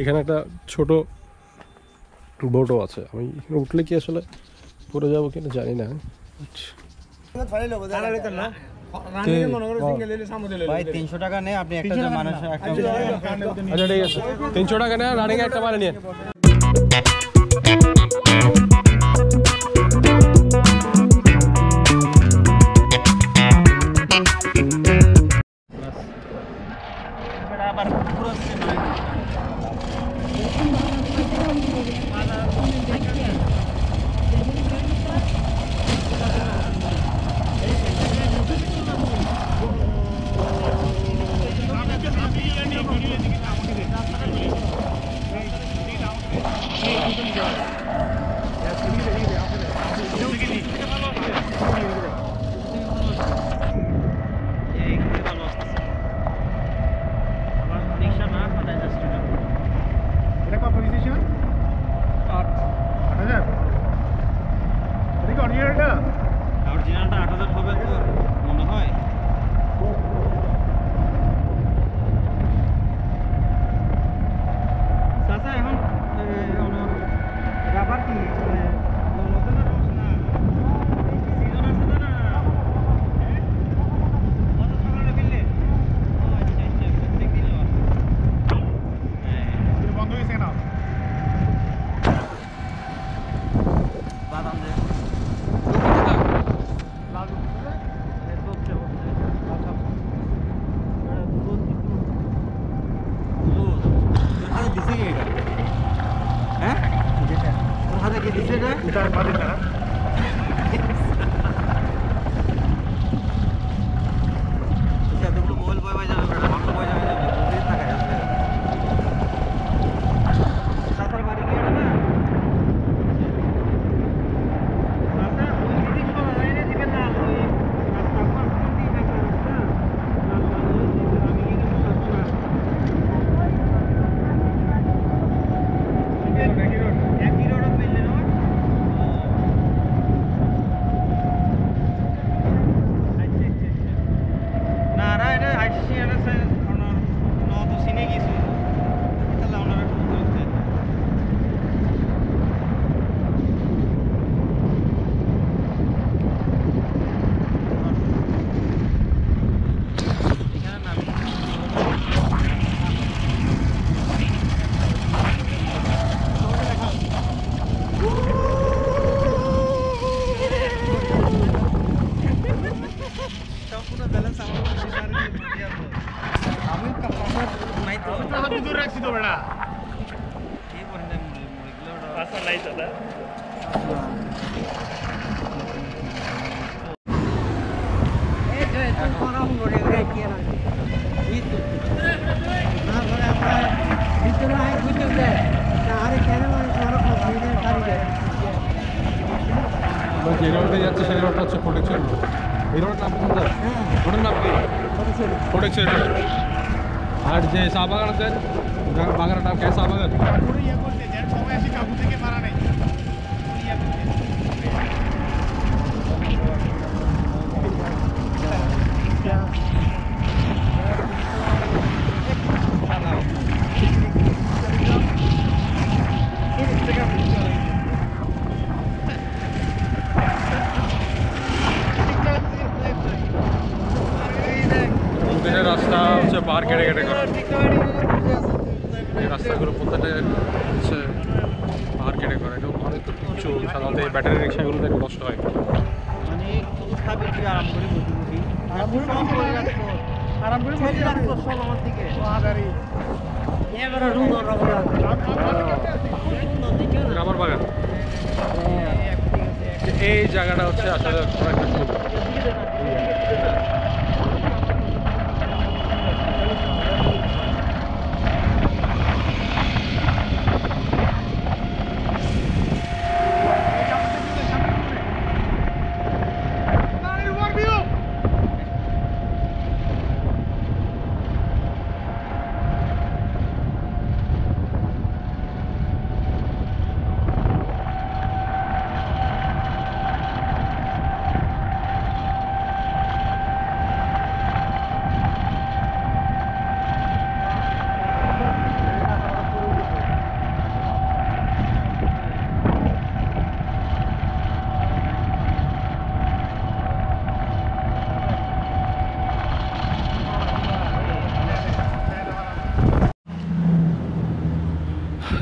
এখানে একটা ছোট বোটও আছে, আমি এখানে উঠলে কি আসলে পড়ে যাবো কিনা জানি না। ভাই 300 টাকা নেই, আপনি একটা মানুষ একটা। আচ্ছা ঠিক আছে, 300 টাকা নেয় রানিং একটা মানে নিয়ে। অরিজিনালটা 8000 হবে তো মনে হয়। চাচা এখন রাবার কি নতুন রোজ না সিজন আছে না কত সকালে বিললে ও আচ্ছা আচ্ছা প্রত্যেক দিন বন্ধ হয়েছে না বাদাম দে যে রোডে যাচ্ছে সেই রোডটা হচ্ছে প্রোটেকশন রোড। এই রোডের নাম কি? রোডের নাম কি? Protection road. আর যে চা বাগান আছে, বাগানের নাম কে? চা বাগান। রাস্তা হচ্ছে পাহাড় কেটে কেটে করা, এই রাস্তাগুলো প্রত্যেকটা হচ্ছে পাহাড় কেটে করা। এটা অনেক উঁচু, সাধারণত এই ব্যাটারি রিক্সাগুলোতে একটু কষ্ট হয়। রাবার বাগান এই জায়গাটা হচ্ছে আসলে অনেকটা সুন্দর।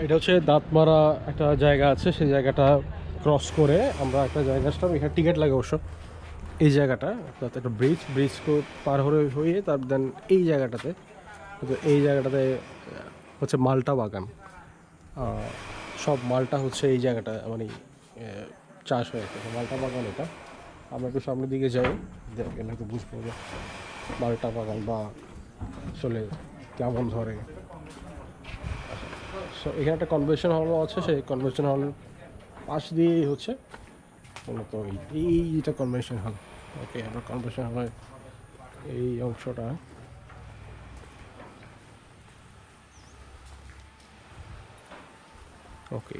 এটা হচ্ছে দাঁতমারা একটা জায়গা আছে, সেই জায়গাটা ক্রস করে আমরা একটা জায়গা আসলাম। এখানে টিকিট লাগে অবশ্য। এই জায়গাটা তাতে একটা ব্রিজ পার হয়ে তার দেন এই জায়গাটাতে, এই জায়গাটাতে হচ্ছে মালটা বাগান। সব মালটা হচ্ছে এই জায়গাটা মানে চাষ হয়ে থাকে, মালটা বাগান এটা। আমরা একটু সামনের দিকে যাই, গেলে তো বুঝবো যে মালটা বাগান বা আসলে কেমন ধরে। সো এখানে একটা কনভেনশন হলও আছে, সেই কনভেনশন হলের পাশ দিয়েই হচ্ছে মূলত এইটা কনভেনশন হল। ওকে, আমরা কনভেনশন হলের এই অংশটা ওকে।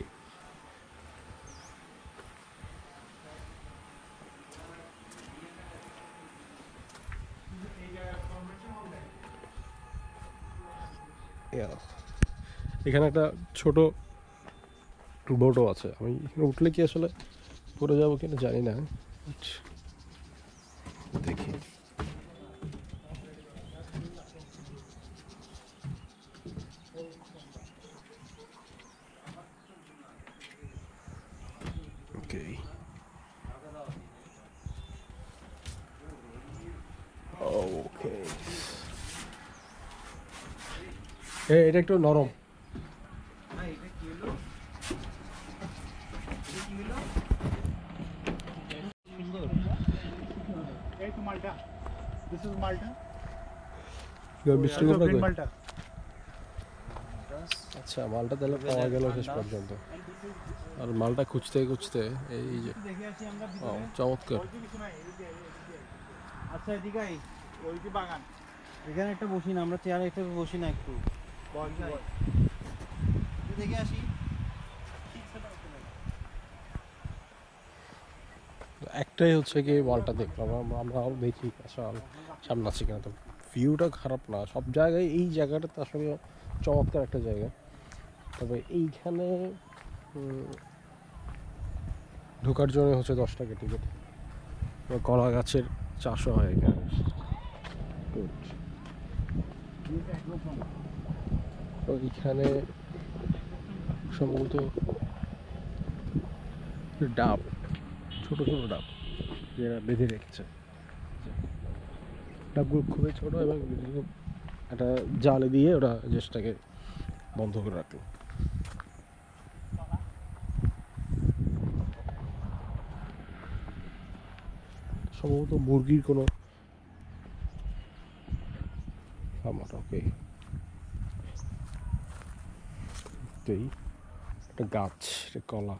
এখানে একটা ছোট বোটও আছে, আমি এখানে উঠলে কি আসলে পড়ে যাবো কিনা জানি না, দেখি। ওকে, ওকে, এটা একটু নরম। আচ্ছা, মালটা তাহলে পাওয়া গেল শেষ পর্যন্ত। আর মালটা খুঁজতে খুঁজতে এই যে চমৎকার। আচ্ছা এদিকে ওই যে বাগান, এখানে একটা বসি না, আমরা চেয়ারে একটু বসি না, একটু দেখে আসি। একটাই হচ্ছে কি মালটা দেখলাম, আমরাও দেখি আসলে সামনে আছে কিনা। তো ভিউটা খারাপ না, সব জায়গায় এই জায়গাটাতে আসলে চমৎকার একটা জায়গা। তবে এইখানে ঢোকার জন্য হচ্ছে 10 টাকা টিকিট। কলা গাছের চাষও হয় এখানে। ওইখানে সম্ভবত ডাব, ছোট ছোট ডাব যেটা বেঁধে রেখেছে। ডাবগুলো খুবই ছোট এবং একটা জালে দিয়ে ওরা জিনিসটাকে বন্ধ করে রাখলো। সম্ভবত মুরগির কোনো খামার। ওকে, একটা গাছ, একটা কলা।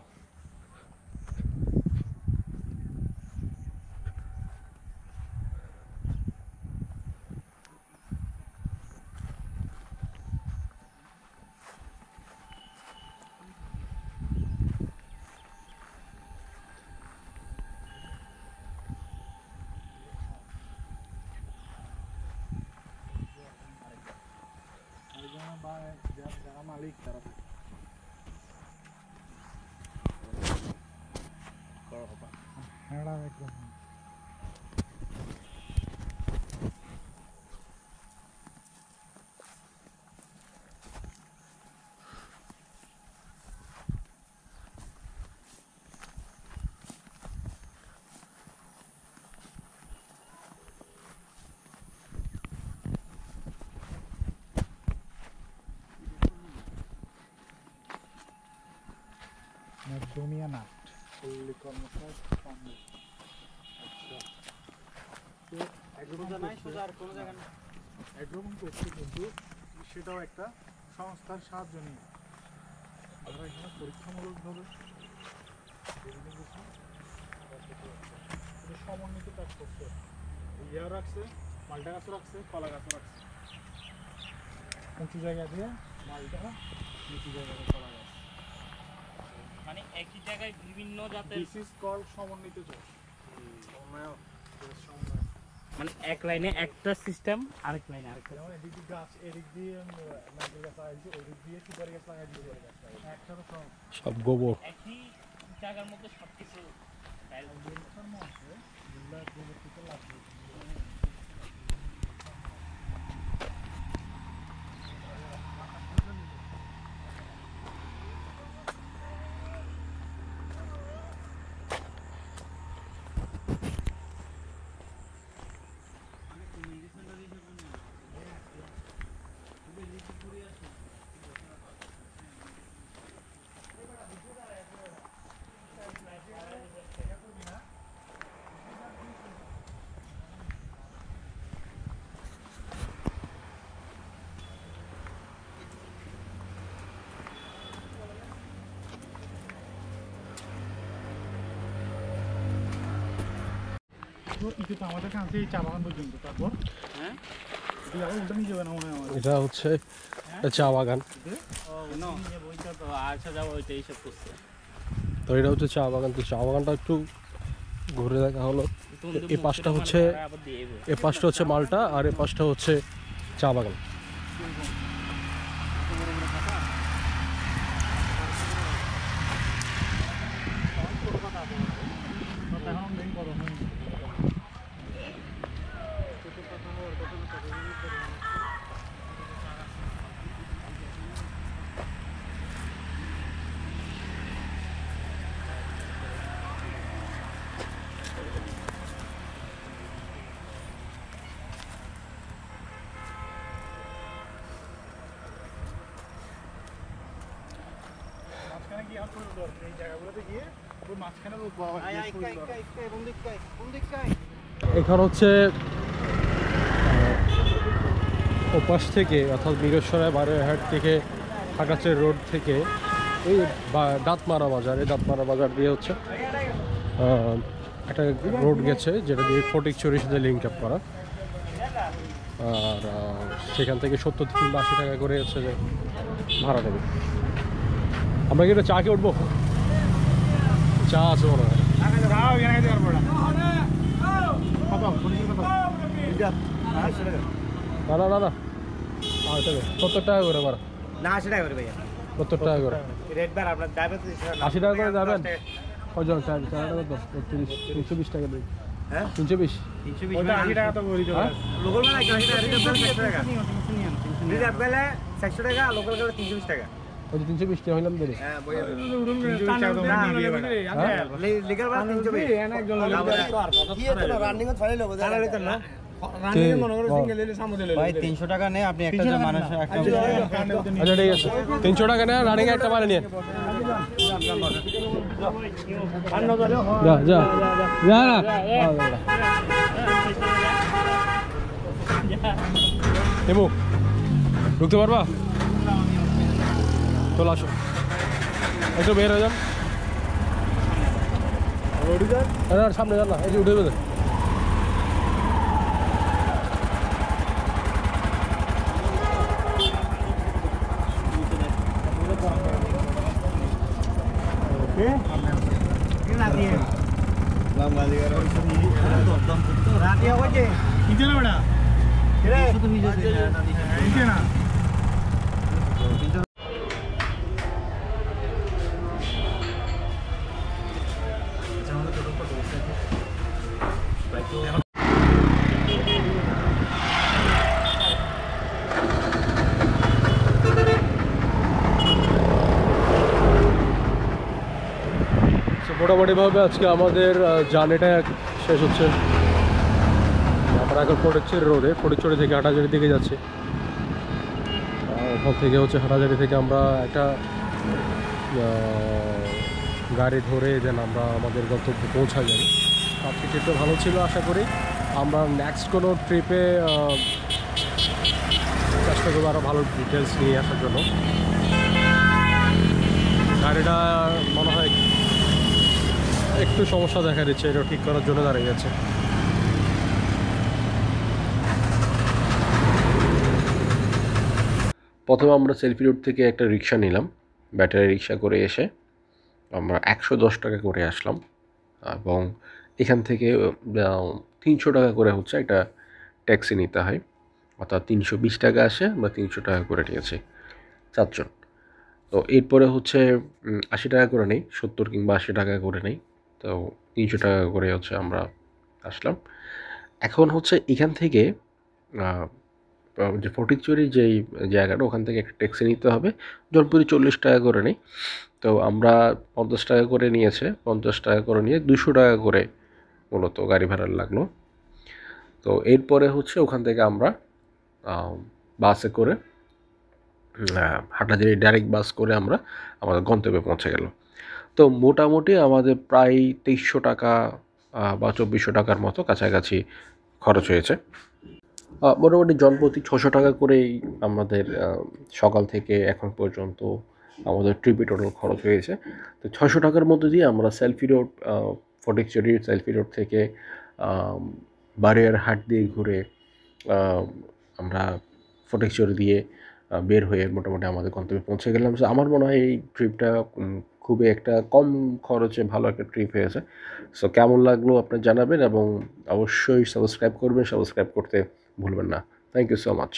যারা মালিক তারা একদম মধ্যমিয়া নাট পল্লী কর্মকার সামনে। আচ্ছা, তো একরকম করছে, কিন্তু সেটাও একটা সংস্থার সাহায্য নিয়ে আমরা এখানে পরীক্ষামূলকভাবে সমন্বিত কাজ করছে। ইয়া রাখছে, মালটা গাছও রাখছে, কলা গাছও রাখছে। উঁচু জায়গা দিয়ে মালটা, নিচু জায়গায় কলা গাছ, মানে একই জায়গায় বিভিন্ন জাতের। দিস ইজ কল সমন্বিত চাষ। মানে এক লাইনে একটা সিস্টেম, আরেক লাইনে আরেকটা। যেমন এদিক দিয়ে গাছ, এদিক দিয়ে নারকেল গাছ লাগাইছে, ওদিক দিয়ে সুপারি গাছ লাগাই দিয়ে একসাথে সব গোবর। একই জায়গার মধ্যে সবকিছু ইকো তো আমাদের কাছে এই চা বাগান পর্যন্ত, তারপর হ্যাঁ এদিকে আবার উল্টা নিয়ে যাবে না মনে হয় আমার। এটা হচ্ছে একটা চা বাগান। ওইটা তো আচ্ছা যাবো ওইটা এইসব করছে তো এটা হচ্ছে চা বাগান। তো চা বাগানটা একটু ঘুরে দেখা হলো। এই পাশটা হচ্ছে এ পাশটা হচ্ছে মালটা, আর এ পাশটা হচ্ছে চা বাগান। এখন মেইন করো মাঝখানে গিয়ে আর করে দরকার এই জায়গাগুলোতে গিয়ে ওই মাঝখানে এখানে হচ্ছে ওপাশ থেকে অর্থাৎ মিরসরাই বারোহাট থেকে হাগাচের রোড থেকে এই দাঁতমারা বাজার, এই দাঁতমারা বাজার দিয়ে হচ্ছে একটা রোড গেছে যেটা দিয়ে ফটিকছড়ির সাথে লিঙ্ক আপ করা। আর সেখান থেকে 70 কিংবা 80 টাকা করে হচ্ছে যে ভাড়া নেবে। আমরা কি একটা চা খেয়ে উঠবো? চা আছে মনে হয়। না না না না 70 টাকা করে ভাড়া। না 80 টাকা করে ভাইয়া 70 টাকা করে। রেড বার আপনার ড্রাইভার তো 80 টাকা করে যাবেন কজন? চারটা কত? 320 টাকা দিই। হ্যাঁ 320। 320 ওইটা 80 টাকা তো বলি তো হ্যাঁ? লোকাল মানে 80 টাকা রিজার্ভ গেলে 100 টাকা লোকাল গেলে 320 টাকা ওই যে 320 টাকা হইলাম দেরি। হ্যাঁ বইয়া লিগ্যাল ভাড়া 320 রানিং এর ফাইল হবে তাহলে তো না ভাই 300 টাকা নেই আপনি একটা মানুষ একটা আচ্ছা ঠিক আছে 300 টাকা নেয় রানিং একটা মারে নিয়ে যা যা যা না এমু ঢুকতে পারবা? চলে আসো একটু বের হয়ে যান। সামনে যান না, এই যে উঠে বেঁধে রাতে হবে নিচে না বেটা নিচে না মোটামুটিভাবে আজকে আমাদের জার্নিটা শেষ হচ্ছে। আমরা এখন ফটিকছড়ি রোডে, ফটিকছড়ি থেকে হাটাজারির দিকে যাচ্ছি। ওখান থেকে হচ্ছে হাটাজারি থেকে আমরা একটা গাড়ি ধরে দেন আমরা আমাদের গন্তব্যে পৌঁছা যাই। আজকে ট্রিপটা ভালো ছিল আশা করি। আমরা নেক্সট কোনো ট্রিপে চেষ্টা করবো আরও ভালো ডিটেলস নিয়ে আসার জন্য। গাড়িটা মনে হয় একটু সমস্যা দেখা দিচ্ছে, এটা ঠিক করার জন্য দাঁড়িয়ে গেছে। প্রথমে আমরা সেলফি রোড থেকে একটা রিক্সা নিলাম, ব্যাটারি রিক্সা করে এসে আমরা 110 টাকা করে আসলাম এবং এখান থেকে 300 টাকা করে হচ্ছে একটা ট্যাক্সি নিতে হয়, অর্থাৎ 320 টাকা আসে, আমরা 300 টাকা করে নিয়েছি 4 জন। তো এরপরে হচ্ছে 80 টাকা করে নেই, 70 কিংবা 80 টাকা করে নেই। তো 300 টাকা করে হচ্ছে আমরা আসলাম। এখন হচ্ছে এখান থেকে যে ফটিকছড়ির যেই জায়গাটা ওখান থেকে একটা ট্যাক্সি নিতে হবে, জনপ্রতি 40 টাকা করে নেই। তো আমরা 50 টাকা করে নিয়েছে, 50 টাকা করে নিয়ে 200 টাকা করে মূলত গাড়ি ভাড়া লাগলো। তো এরপরে হচ্ছে ওখান থেকে আমরা বাসে করে হাটাজারি ডাইরেক্ট বাস করে আমরা আমাদের গন্তব্যে পৌঁছে গেল। তো মোটামুটি আমাদের প্রায় 2300 টাকা বা 2400 টাকার মতো কাছাকাছি খরচ হয়েছে। মোটামুটি জনপ্রতি 600 টাকা করেই আমাদের সকাল থেকে এখন পর্যন্ত আমাদের ট্রিপে টোটাল খরচ হয়েছে। তো 600 টাকার মধ্যে দিয়ে আমরা সেলফি রোড, ফটিকছড়ির সেলফি রোড থেকে বারিয়ারহাট দিয়ে ঘুরে আমরা ফটিকছড়ি দিয়ে বের হয়ে মোটামুটি আমাদের গন্তব্যে পৌঁছে গেলাম। সো আমার মনে হয় এই ট্রিপটা খুবই একটা কম খরচে ভালো একটা ট্রিপ হয়েছে। সো কেমন লাগলো আপনি জানাবেন এবং অবশ্যই সাবস্ক্রাইব করবেন, সাবস্ক্রাইব করতে ভুলবেন না। Thank you so much.